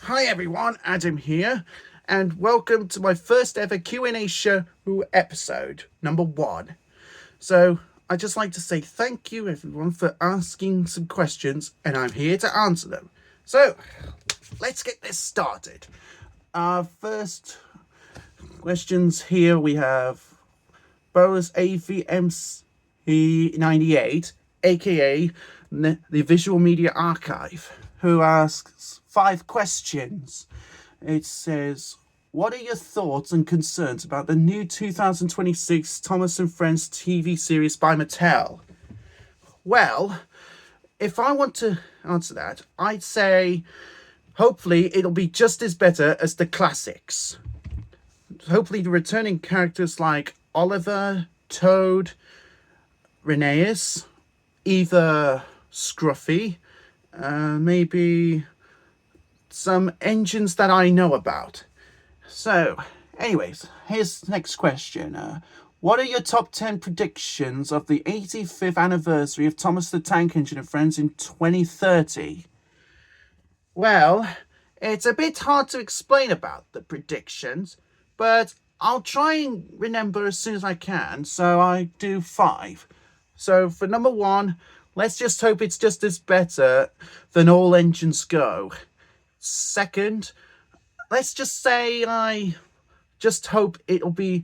Hi everyone, Adam here, and welcome to my first ever Q&A show episode, number 1. So, I'd just like to say thank you everyone for asking some questions, and I'm here to answer them. So, let's get this started. Our first questions here we have Boris AVMC98, aka the Visual Media Archive, who asks 5 questions. It says, what are your thoughts and concerns about the new 2026 Thomas and Friends TV series by Mattel? Well, if I want to answer that, I'd say hopefully it'll be just as better as the classics. Hopefully the returning characters like Oliver, Toad, Rheneas, either Scruffy, maybe some engines that I know about. So, anyways, here's the next question. What are your top 10 predictions of the 85th anniversary of Thomas the Tank Engine and Friends in 2030? Well, it's a bit hard to explain about the predictions, but I'll try and remember as soon as I can, so I do 5. So for number 1, let's just hope it's just as better than All Engines Go. Second, let's just say I just hope it'll be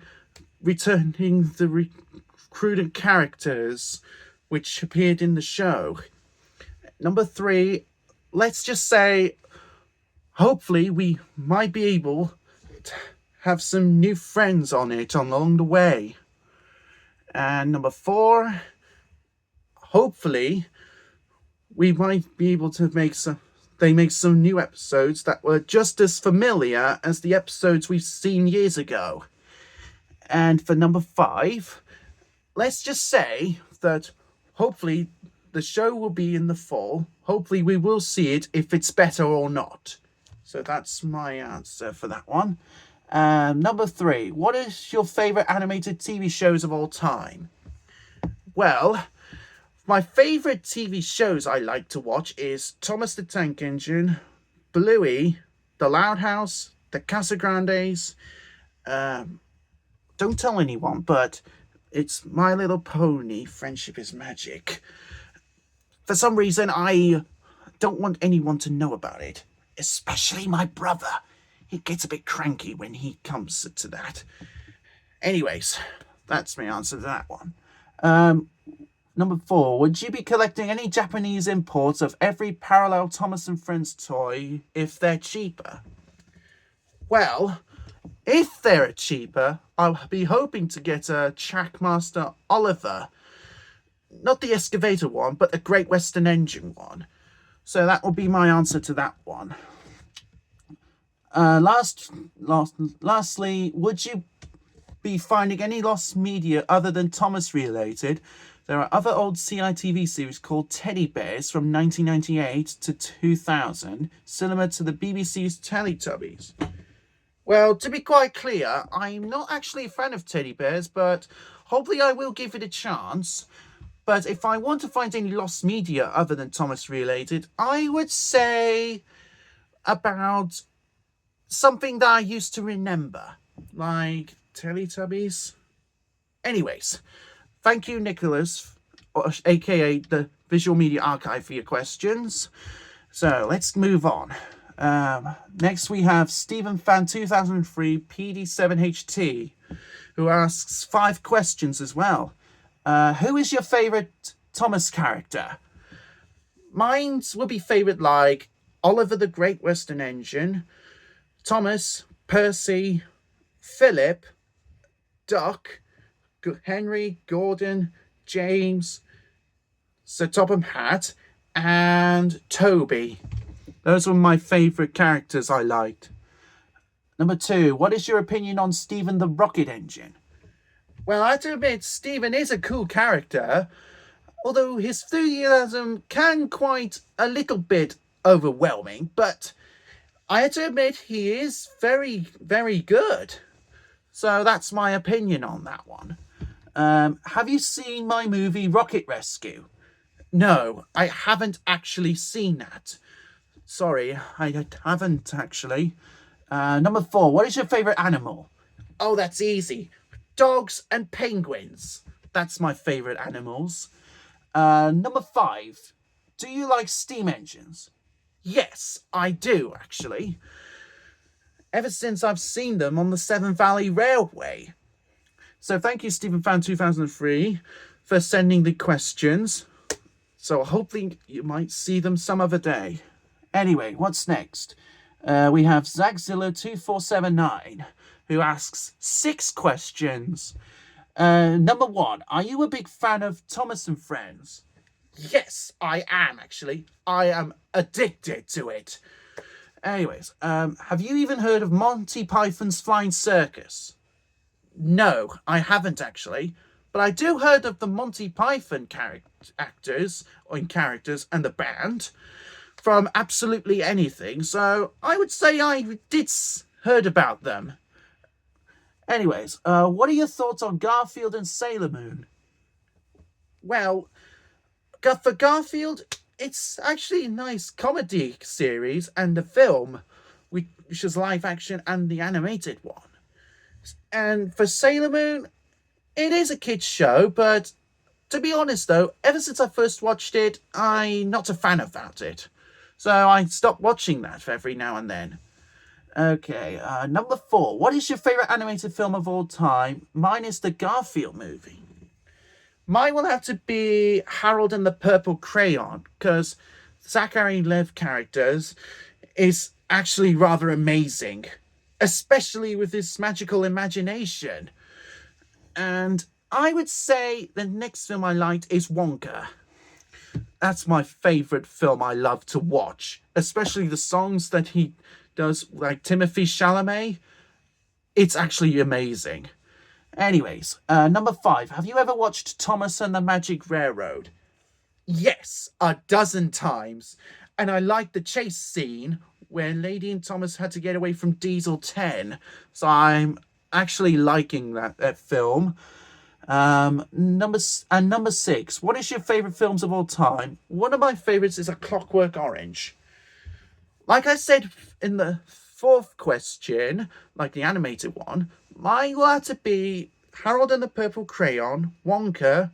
returning the recruited characters which appeared in the show. Number 3, let's just say hopefully we might be able to have some new friends on it along the way. And number 4, hopefully we might be able to make some new episodes that were just as familiar as the episodes we've seen years ago. And for number 5, let's just say that hopefully the show will be in the fall. Hopefully we will see it if it's better or not. So that's my answer for that one. Number 3, what is your favourite animated TV shows of all time? Well, my favourite TV shows I like to watch is Thomas the Tank Engine, Bluey, The Loud House, The Casagrandes. Don't tell anyone, but it's My Little Pony, Friendship is Magic. For some reason, I don't want anyone to know about it, especially my brother. He gets a bit cranky when he comes to that. Anyways, that's my answer to that one. Number 4, would you be collecting any Japanese imports of every parallel Thomas and Friends toy if they're cheaper? Well, if they're cheaper, I'll be hoping to get a Trackmaster Oliver. Not the excavator one, but the Great Western Engine one. So that will be my answer to that one. Lastly, would you be finding any lost media other than Thomas related? There are other old CITV series called Teddy Bears from 1998 to 2000, similar to the BBC's Teletubbies. Well, to be quite clear, I'm not actually a fan of Teddy Bears, but hopefully I will give it a chance. But if I want to find any lost media other than Thomas related, I would say about something that I used to remember, like Teletubbies. Anyways, thank you, Nicholas, aka the Visual Media Archive, for your questions. So let's move on. Next we have Stephen Fan 2003 PD7HT, who asks 5 questions as well. Who is your favourite Thomas character? Mine will be favourite like Oliver the Great Western Engine, Thomas, Percy, Philip, Duck, Henry, Gordon, James, Sir Topham Hatt, and Toby. Those were my favourite characters I liked. Number 2, what is your opinion on Stephen the Rocket Engine? Well, I have to admit, Stephen is a cool character, although his enthusiasm can quite a little bit overwhelming, but I have to admit he is very, very good. So that's my opinion on that one. Have you seen my movie Rocket Rescue? No, I haven't actually seen that. Sorry, I haven't actually. Number 4, what is your favourite animal? Oh, that's easy. Dogs and penguins. That's my favourite animals. Number 5, do you like steam engines? Yes, I do, actually. Ever since I've seen them on the Severn Valley Railway. So thank you, StephenFan2003, for sending the questions. So hopefully you might see them some other day. Anyway, what's next? We have Zagzilla2479, who asks 6 questions. Number 1, are you a big fan of Thomas and Friends? Yes, I am, actually. I am addicted to it. Anyways, have you even heard of Monty Python's Flying Circus? No, I haven't actually. But I do heard of the Monty Python actors and the band from Absolutely Anything. So I would say I did heard about them. Anyways, what are your thoughts on Garfield and Sailor Moon? Well, for Garfield, it's actually a nice comedy series and a film, which is live action and the animated one. And for Sailor Moon, it is a kid's show, but to be honest though, ever since I first watched it, I'm not a fan about it. So I stopped watching that every now and then. Okay, number 4. What is your favourite animated film of all time? Mine is the Garfield movie. Mine will have to be Harold and the Purple Crayon, because Zachary Lev characters is actually rather amazing, especially with his magical imagination. And I would say the next film I liked is Wonka. That's my favourite film I love to watch, especially the songs that he does, like Timothée Chalamet. It's actually amazing. Anyways, number 5. Have you ever watched Thomas and the Magic Railroad? Yes, a dozen times. And I liked the chase scene where Lady and Thomas had to get away from Diesel 10. So I'm actually liking that film. Number 6. What is your favourite films of all time? One of my favourites is A Clockwork Orange. Like I said in the 4th question, like the animated one, mine will have to be Harold and the Purple Crayon, Wonka,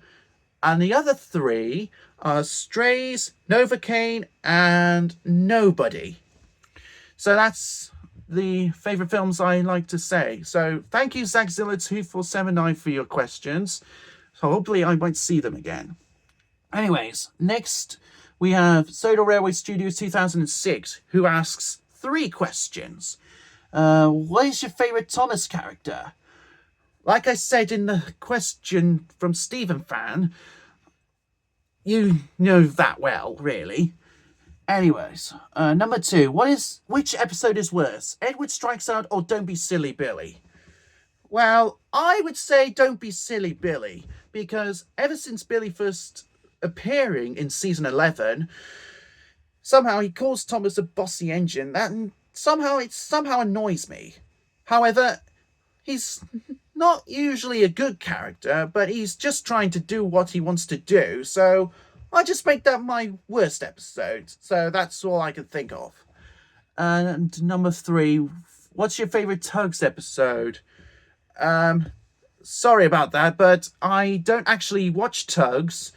and the other 3 are Strays, Novocaine, and Nobody. So that's the favourite films I like to say. So thank you, Zagzilla2479, for your questions. So hopefully I might see them again. Anyways, next we have Soda Railway Studios 2006, who asks 3 questions. What is your favourite Thomas character? Like I said in the question from Stephen Fan, you know that well, really. Anyways, number 2, which episode is worse, Edward Strikes Out or Don't Be Silly Billy? Well, I would say Don't Be Silly Billy, because ever since Billy first appearing in season 11, somehow he calls Thomas a bossy engine, and it somehow annoys me. However, he's not usually a good character, but he's just trying to do what he wants to do, so I just make that my worst episode. So that's all I can think of. And number 3, what's your favourite Tugs episode? Sorry about that, but I don't actually watch Tugs.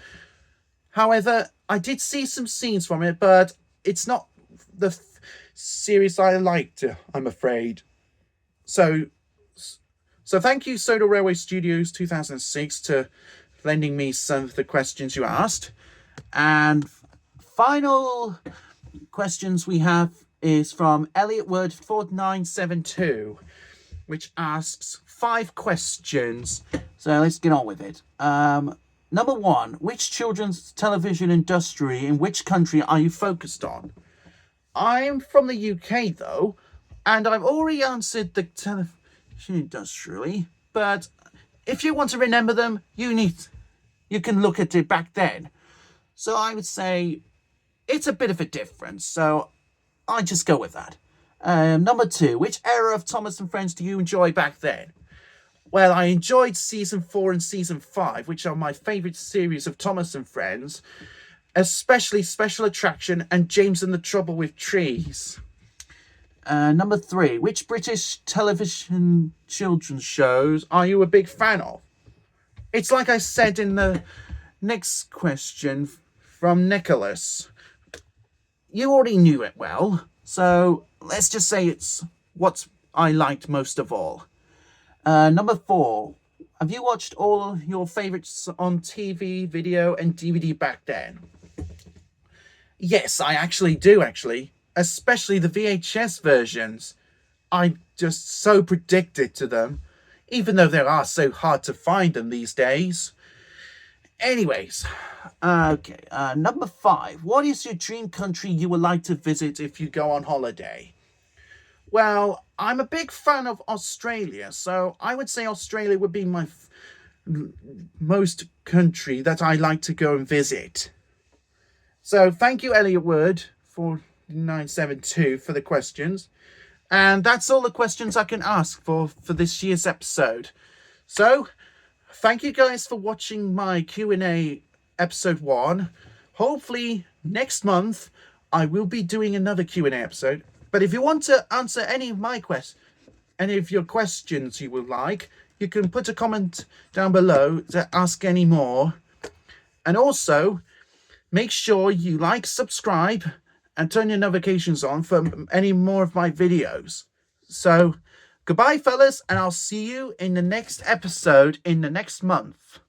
However, I did see some scenes from it, but it's not the series I liked, I'm afraid. So thank you, Soda Railway Studios 2006, to lending me some of the questions you asked. And final questions we have is from Elliot Word 4972, which asks 5 questions. So let's get on with it. Number 1, which children's television industry in which country are you focused on? I'm from the UK though, and I've already answered the television industry, but if you want to remember them, you can look at it back then. So I would say it's a bit of a difference, so I just go with that. Number 2, which era of Thomas and Friends do you enjoy back then? Well, I enjoyed season 4 and season 5, which are my favourite series of Thomas and Friends. especially Special Attraction and James and the Trouble with Trees. Number 3, which British television children's shows are you a big fan of? It's like I said in the next question from Nicholas. You already knew it well, so let's just say it's what I liked most of all. Number 4, have you watched all your favourites on TV, video and DVD back then? Yes, I actually do, especially the VHS versions. I'm just so addicted to them, even though they are so hard to find them these days. Anyways, okay, number 5. What is your dream country you would like to visit if you go on holiday? Well, I'm a big fan of Australia, so I would say Australia would be my most country that I like to go and visit. So thank you, Elliot Wood, for 972 for the questions. And that's all the questions I can ask for this year's episode. So thank you guys for watching my Q&A episode 1. Hopefully next month I will be doing another Q&A episode. But if you want to answer any of your questions you would like, you can put a comment down below to ask any more. And also, make sure you like, subscribe, and turn your notifications on for any more of my videos. So, goodbye, fellas, and I'll see you in the next episode in the next month.